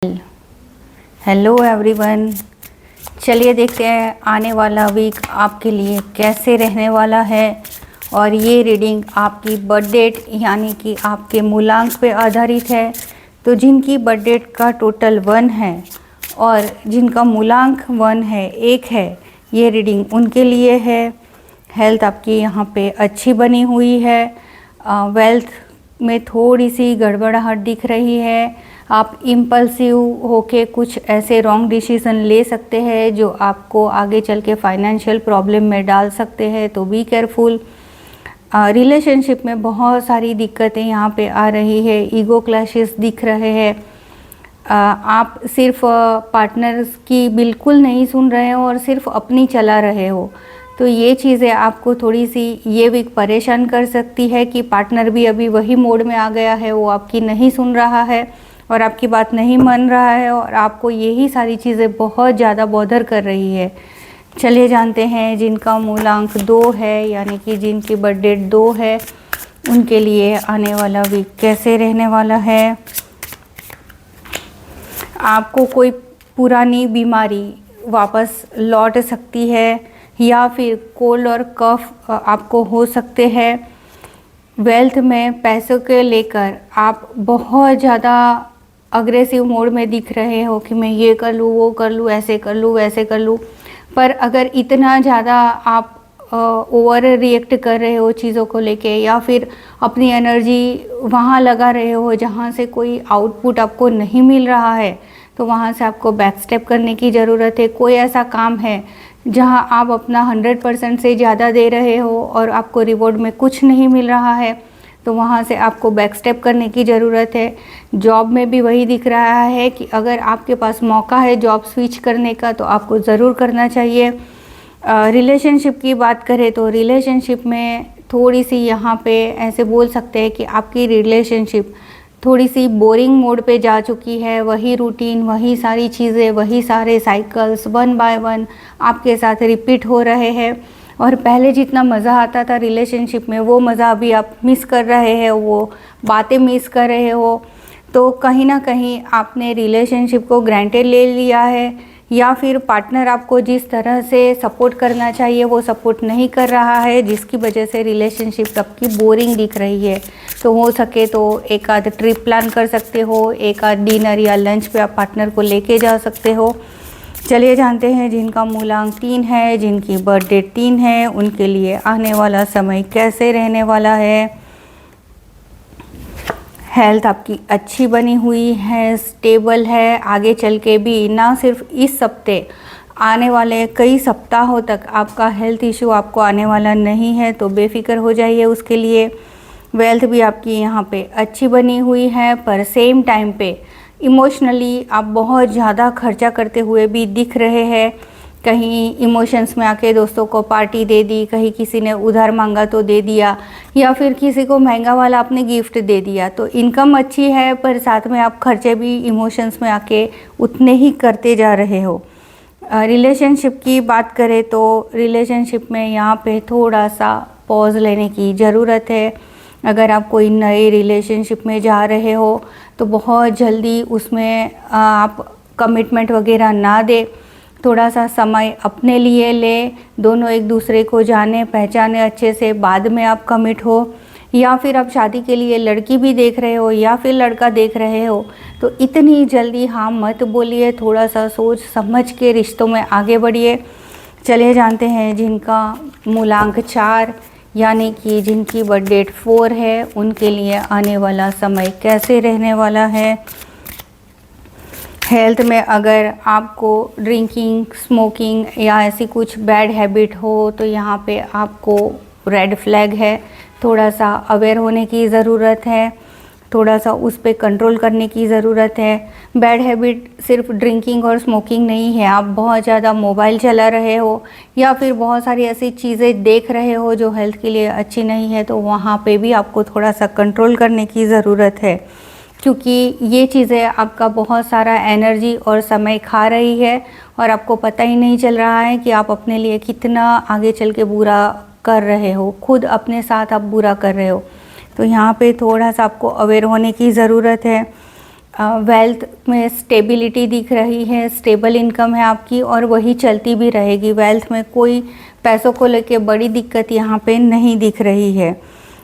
Hello everyone, चलिए देखते हैं आने वाला वीक आपके लिए कैसे रहने वाला है। और ये रीडिंग आपकी बर्थ डेट यानी कि आपके मूलांक पे आधारित है। तो जिनकी बर्थ डेट का टोटल 1 है और जिनका मूलांक 1 है, 1 है, ये रीडिंग उनके लिए है। हेल्थ आपकी यहाँ पे अच्छी बनी हुई है। वेल्थ में थोड़ी सी गड़बड़ाहट दिख रही है। आप इम्पल्सिव होके कुछ ऐसे रॉन्ग डिसीजन ले सकते हैं जो आपको आगे चल के फाइनेंशियल प्रॉब्लम में डाल सकते हैं, तो बी केयरफुल। रिलेशनशिप में बहुत सारी दिक्कतें यहाँ पे आ रही है। ईगो क्लैशेस दिख रहे हैं। आप सिर्फ पार्टनर्स की बिल्कुल नहीं सुन रहे हो और सिर्फ अपनी चला रहे हो। तो ये चीज़ें आपको थोड़ी सी ये वीक परेशान कर सकती है कि पार्टनर भी अभी वही मोड में आ गया है, वो आपकी नहीं सुन रहा है और आपकी बात नहीं मान रहा है और आपको यही सारी चीज़ें बहुत ज़्यादा बॉदर कर रही है। चलिए जानते हैं जिनका मूलांक 2 है यानी कि जिनकी बर्थ डेट 2 है, उनके लिए आने वाला वीक कैसे रहने वाला है। आपको कोई पुरानी बीमारी वापस लौट सकती है या फिर कोल्ड और कफ आपको हो सकते हैं। वेल्थ में पैसों के लेकर आप बहुत ज़्यादा अग्रेसिव मोड में दिख रहे हो कि मैं ये कर लूँ, वो कर लूँ, ऐसे कर लूँ, वैसे कर लूँ। पर अगर इतना ज़्यादा आप ओवर रिएक्ट कर रहे हो चीज़ों को लेके या फिर अपनी एनर्जी वहाँ लगा रहे हो जहाँ से कोई आउटपुट आपको नहीं मिल रहा है, तो वहाँ से आपको बैक स्टेप करने की ज़रूरत है। कोई ऐसा काम है जहाँ आप अपना 100% से ज़्यादा दे रहे हो और आपको रिवॉर्ड में कुछ नहीं मिल रहा है, तो वहाँ से आपको बैक स्टेप करने की ज़रूरत है। जॉब में भी वही दिख रहा है कि अगर आपके पास मौका है जॉब स्विच करने का तो आपको ज़रूर करना चाहिए। रिलेशनशिप की बात करें तो रिलेशनशिप में थोड़ी सी यहाँ पे ऐसे बोल सकते हैं कि आपकी रिलेशनशिप थोड़ी सी बोरिंग मोड पे जा चुकी है। वही रूटीन, वही सारी चीज़ें, वही सारे साइकिल्स 1 बाय 1 आपके साथ रिपीट हो रहे हैं और पहले जितना मज़ा आता था रिलेशनशिप में वो मज़ा अभी आप मिस कर रहे हैं, वो बातें मिस कर रहे हो। तो कहीं ना कहीं आपने रिलेशनशिप को ग्रांटेड ले लिया है या फिर पार्टनर आपको जिस तरह से सपोर्ट करना चाहिए वो सपोर्ट नहीं कर रहा है, जिसकी वजह से रिलेशनशिप आपकी बोरिंग दिख रही है। तो हो सके तो एक आध ट्रिप प्लान कर सकते हो, एक आध डिनर या लंच पे आप पार्टनर को लेके जा सकते हो। चलिए जानते हैं जिनका मूलांक 3 है, जिनकी बर्थ डेट 3 है, उनके लिए आने वाला समय कैसे रहने वाला है। हेल्थ आपकी अच्छी बनी हुई है, स्टेबल है। आगे चल के भी ना सिर्फ इस हफ्ते, आने वाले कई सप्ताहों तक आपका हेल्थ इशू आपको आने वाला नहीं है, तो बेफिक्र हो जाइए उसके लिए। वेल्थ भी आपकी यहाँ पे अच्छी बनी हुई है, पर सेम टाइम पे इमोशनली आप बहुत ज़्यादा खर्चा करते हुए भी दिख रहे हैं। कहीं इमोशंस में आके दोस्तों को पार्टी दे दी, कहीं किसी ने उधार मांगा तो दे दिया, या फिर किसी को महंगा वाला आपने गिफ्ट दे दिया। तो इनकम अच्छी है पर साथ में आप खर्चे भी इमोशंस में आके उतने ही करते जा रहे हो। रिलेशनशिप की बात करें तो रिलेशनशिप में यहाँ पे थोड़ा सा पॉज लेने की ज़रूरत है। अगर आप कोई नए रिलेशनशिप में जा रहे हो तो बहुत जल्दी उसमें आप कमिटमेंट वगैरह ना दे, थोड़ा सा समय अपने लिए ले, दोनों एक दूसरे को जाने पहचाने अच्छे से, बाद में आप कमिट हो। या फिर आप शादी के लिए लड़की भी देख रहे हो या फिर लड़का देख रहे हो तो इतनी जल्दी हाँ मत बोलिए, थोड़ा सा सोच समझ के रिश्तों में आगे बढ़िए। चलिए जानते हैं जिनका मूलांक 4 यानी कि जिनकी बर्थ डेट 4 है, उनके लिए आने वाला समय कैसे रहने वाला है। हेल्थ में अगर आपको ड्रिंकिंग, स्मोकिंग या ऐसी कुछ बैड हैबिट हो तो यहाँ पे आपको रेड फ्लैग है, थोड़ा सा अवेयर होने की ज़रूरत है, थोड़ा सा उस पे कंट्रोल करने की ज़रूरत है। बैड हैबिट सिर्फ ड्रिंकिंग और स्मोकिंग नहीं है, आप बहुत ज़्यादा मोबाइल चला रहे हो या फिर बहुत सारी ऐसी चीज़ें देख रहे हो जो हेल्थ के लिए अच्छी नहीं है, तो वहाँ पे भी आपको थोड़ा सा कंट्रोल करने की ज़रूरत है, क्योंकि ये चीज़ें आपका बहुत सारा एनर्जी और समय खा रही है और आपको पता ही नहीं चल रहा है कि आप अपने लिए कितना आगे चल के बुरा कर रहे हो, खुद अपने साथ आप बुरा कर रहे हो। तो यहाँ पे थोड़ा सा आपको अवेयर होने की ज़रूरत है। वेल्थ में स्टेबिलिटी दिख रही है, स्टेबल इनकम है आपकी और वही चलती भी रहेगी। वेल्थ में कोई पैसों को लेके बड़ी दिक्कत यहाँ पे नहीं दिख रही है।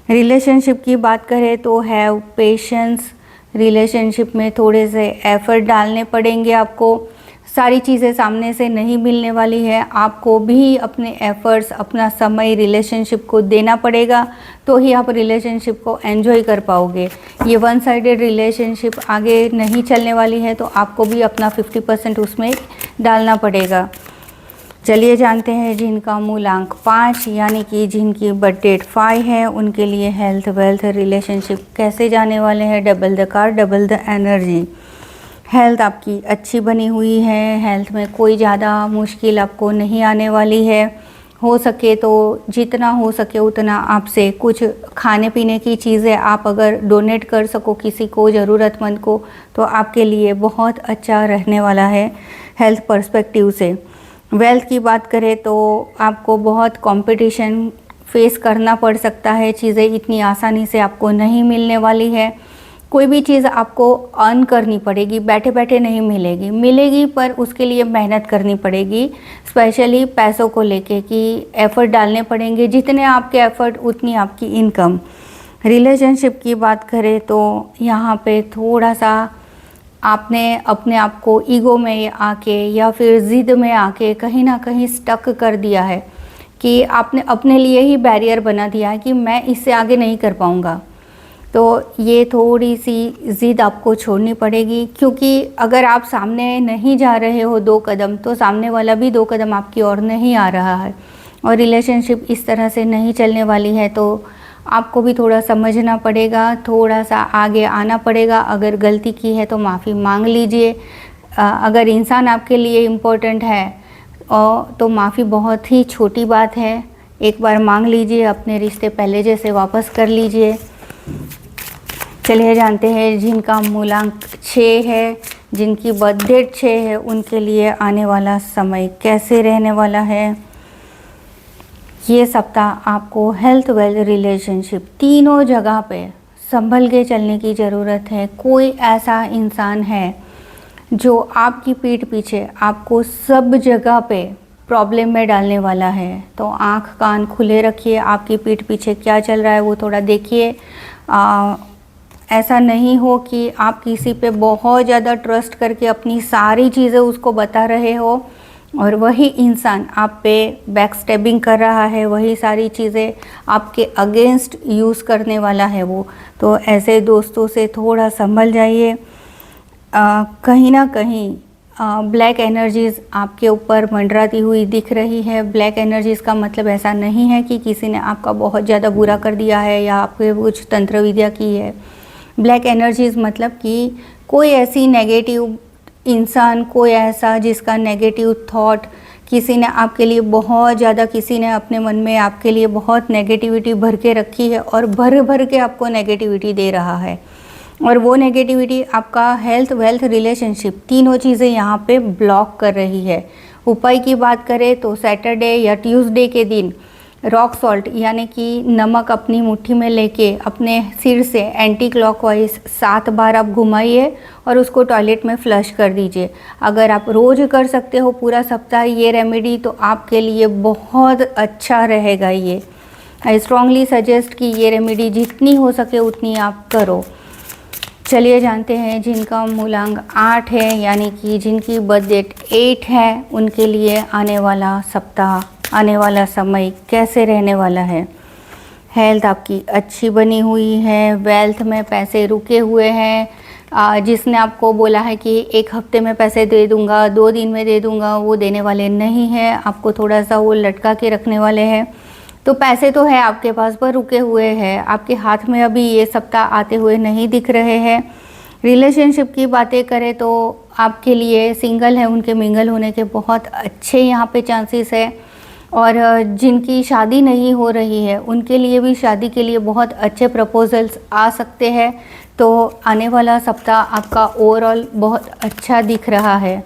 रिलेशनशिप की बात करें तो हैव पेशेंस, रिलेशनशिप में थोड़े से एफर्ट डालने पड़ेंगे आपको। सारी चीज़ें सामने से नहीं मिलने वाली है, आपको भी अपने एफर्ट्स, अपना समय रिलेशनशिप को देना पड़ेगा, तो ही आप रिलेशनशिप को एंजॉय कर पाओगे। ये वन साइडेड रिलेशनशिप आगे नहीं चलने वाली है, तो आपको भी अपना 50% उसमें डालना पड़ेगा। चलिए जानते हैं जिनका मूलांक 5 यानी कि जिनकी बर्थ डेट 5 है, उनके लिए हेल्थ, वेल्थ, रिलेशनशिप कैसे जाने वाले हैं। Double the card, double the energy. Health आपकी अच्छी बनी हुई है, हेल्थ में कोई ज़्यादा मुश्किल आपको नहीं आने वाली है। हो सके तो जितना हो सके उतना आपसे कुछ खाने पीने की चीज़ें आप अगर डोनेट कर सको किसी को, ज़रूरतमंद को, तो आपके लिए बहुत अच्छा रहने वाला है हेल्थ पर्सपेक्टिव से। वेल्थ की बात करें तो आपको बहुत कंपटीशन फेस करना पड़ सकता है, चीज़ें इतनी आसानी से आपको नहीं मिलने वाली है। कोई भी चीज़ आपको अर्न करनी पड़ेगी, बैठे बैठे नहीं मिलेगी पर उसके लिए मेहनत करनी पड़ेगी, स्पेशली पैसों को लेके कि एफ़र्ट डालने पड़ेंगे। जितने आपके एफ़र्ट उतनी आपकी इनकम। रिलेशनशिप की बात करें तो यहाँ पे थोड़ा सा आपने अपने आप को ईगो में आके या फिर ज़िद में आके कहीं ना कहीं स्टक कर दिया है कि आपने अपने लिए ही बैरियर बना दिया है कि मैं इससे आगे नहीं कर पाऊँगा। तो ये थोड़ी सी ज़िद आपको छोड़नी पड़ेगी, क्योंकि अगर आप सामने नहीं जा रहे हो 2 कदम, तो सामने वाला भी 2 कदम आपकी ओर नहीं आ रहा है और रिलेशनशिप इस तरह से नहीं चलने वाली है। तो आपको भी थोड़ा समझना पड़ेगा, थोड़ा सा आगे आना पड़ेगा। अगर गलती की है तो माफ़ी मांग लीजिए। अगर इंसान आपके लिए इम्पोर्टेंट है तो माफ़ी बहुत ही छोटी बात है, एक बार मांग लीजिए, अपने रिश्ते पहले जैसे वापस कर लीजिए। चलिए जानते हैं जिनका मूलांक 6 है, जिनकी बर्थ डेट 6 है, उनके लिए आने वाला समय कैसे रहने वाला है। ये सप्ताह आपको हेल्थ, वेल्थ, रिलेशनशिप तीनों जगह पे संभल के चलने की ज़रूरत है। कोई ऐसा इंसान है जो आपकी पीठ पीछे आपको सब जगह पे प्रॉब्लम में डालने वाला है, तो आँख कान खुले रखिए, आपकी पीठ पीछे क्या चल रहा है वो थोड़ा देखिए। ऐसा नहीं हो कि आप किसी पे बहुत ज़्यादा ट्रस्ट करके अपनी सारी चीज़ें उसको बता रहे हो और वही इंसान आप पे बैक स्टेबिंग कर रहा है, वही सारी चीज़ें आपके अगेंस्ट यूज़ करने वाला है वो। तो ऐसे दोस्तों से थोड़ा संभल जाइए। कहीं ना कहीं ब्लैक एनर्जीज़ आपके ऊपर मंडराती हुई दिख रही है। ब्लैक एनर्जीज़ का मतलब ऐसा नहीं है कि किसी ने आपका बहुत ज़्यादा बुरा कर दिया है या आपके कुछ तंत्र विद्या की है। ब्लैक एनर्जीज़ मतलब कि कोई ऐसी नेगेटिव इंसान, कोई ऐसा जिसका नेगेटिव थॉट, किसी ने आपके लिए बहुत ज़्यादा, किसी ने अपने मन में आपके लिए बहुत नेगेटिविटी भर के रखी है और भर भर के आपको नेगेटिविटी दे रहा है। और वो नेगेटिविटी आपका हेल्थ, वेल्थ, रिलेशनशिप तीनों चीज़ें यहाँ पे ब्लॉक कर रही है। उपाय की बात करें तो सैटरडे या ट्यूसडे के दिन रॉक सॉल्ट यानी कि नमक अपनी मुट्ठी में लेके अपने सिर से एंटी क्लॉकवाइज 7 बार आप घुमाइए और उसको टॉयलेट में फ्लश कर दीजिए। अगर आप रोज़ कर सकते हो पूरा सप्ताह ये रेमेडी, तो आपके लिए बहुत अच्छा रहेगा। ये आई स्ट्रांगली सजेस्ट कि ये रेमेडी जितनी हो सके उतनी आप करो। चलिए जानते हैं जिनका मूलांक 8 है यानी कि जिनकी बर्थ डेट 8 है, उनके लिए आने वाला सप्ताह, आने वाला समय कैसे रहने वाला है। हेल्थ आपकी अच्छी बनी हुई है, वेल्थ में पैसे रुके हुए हैं। जिसने आपको बोला है कि 1 हफ्ते में पैसे दे दूंगा, 2 दिन में दे दूंगा, वो देने वाले नहीं है, आपको थोड़ा सा वो लटका के रखने वाले हैं। तो पैसे तो है आपके पास पर रुके हुए हैं, आपके हाथ में अभी ये सप्ताह आते हुए नहीं दिख रहे हैं। रिलेशनशिप की बातें करें तो आपके लिए सिंगल है उनके मिंगल होने के बहुत अच्छे यहाँ पे चांसेस है, और जिनकी शादी नहीं हो रही है उनके लिए भी शादी के लिए बहुत अच्छे प्रपोजल्स आ सकते हैं। तो आने वाला सप्ताह आपका ओवरऑल बहुत अच्छा दिख रहा है।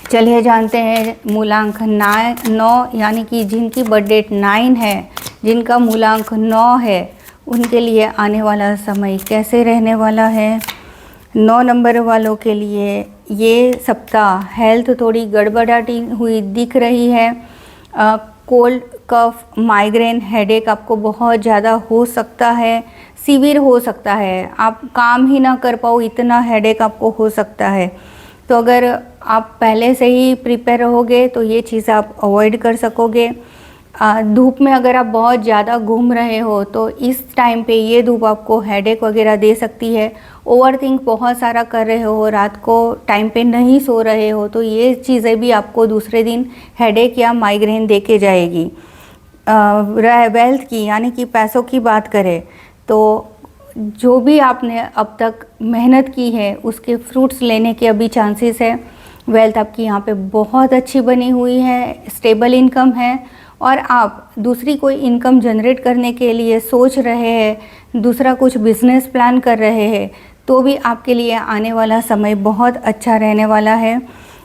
चलिए जानते हैं मूलांक 9 यानी कि जिनकी बर्थ डेट 9 है, जिनका मूलांक 9 है, उनके लिए आने वाला समय कैसे रहने वाला है। 9 नंबर वालों के लिए ये सप्ताह हेल्थ थोड़ी गड़बड़ाती हुई दिख रही है। कोल्ड, कफ, माइग्रेन, हेडेक आपको बहुत ज़्यादा हो सकता है, सीवियर हो सकता है, आप काम ही ना कर पाओ इतना हेडेक आपको हो सकता है। तो अगर आप पहले से ही प्रिपेयर रहोगे तो ये चीज़ आप अवॉइड कर सकोगे। धूप में अगर आप बहुत ज़्यादा घूम रहे हो तो इस टाइम पे ये धूप आपको हेडेक वगैरह दे सकती है। ओवरथिंक बहुत सारा कर रहे हो, रात को टाइम पे नहीं सो रहे हो, तो ये चीज़ें भी आपको दूसरे दिन हेडेक या माइग्रेन दे के जाएगी। वेल्थ की यानी कि पैसों की बात करें तो जो भी आपने अब तक मेहनत की है उसके फ्रूट्स लेने के अभी चांसेस है। वेल्थ आपकी यहाँ पे बहुत अच्छी बनी हुई है, स्टेबल इनकम है, और आप दूसरी कोई इनकम जनरेट करने के लिए सोच रहे हैं, दूसरा कुछ बिजनेस प्लान कर रहे हैं, तो भी आपके लिए आने वाला समय बहुत अच्छा रहने वाला है।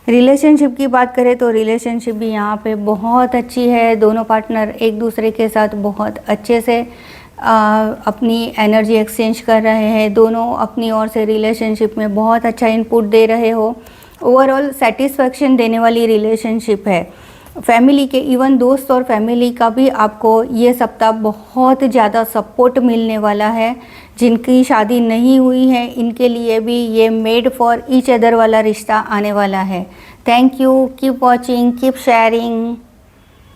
रिलेशनशिप की बात करें तो रिलेशनशिप भी यहाँ पे बहुत अच्छी है। दोनों पार्टनर एक दूसरे के साथ बहुत अच्छे से अपनी एनर्जी एक्सचेंज कर रहे हैं, दोनों अपनी ओर से रिलेशनशिप में बहुत अच्छा इनपुट दे रहे हो। ओवरऑल सेटिस्फैक्शन देने वाली रिलेशनशिप है। फैमिली के, इवन दोस्त और फैमिली का भी आपको ये सप्ताह बहुत ज़्यादा सपोर्ट मिलने वाला है। जिनकी शादी नहीं हुई है इनके लिए भी ये मेड फॉर ईच अदर वाला रिश्ता आने वाला है। Thank you, keep watching, keep sharing.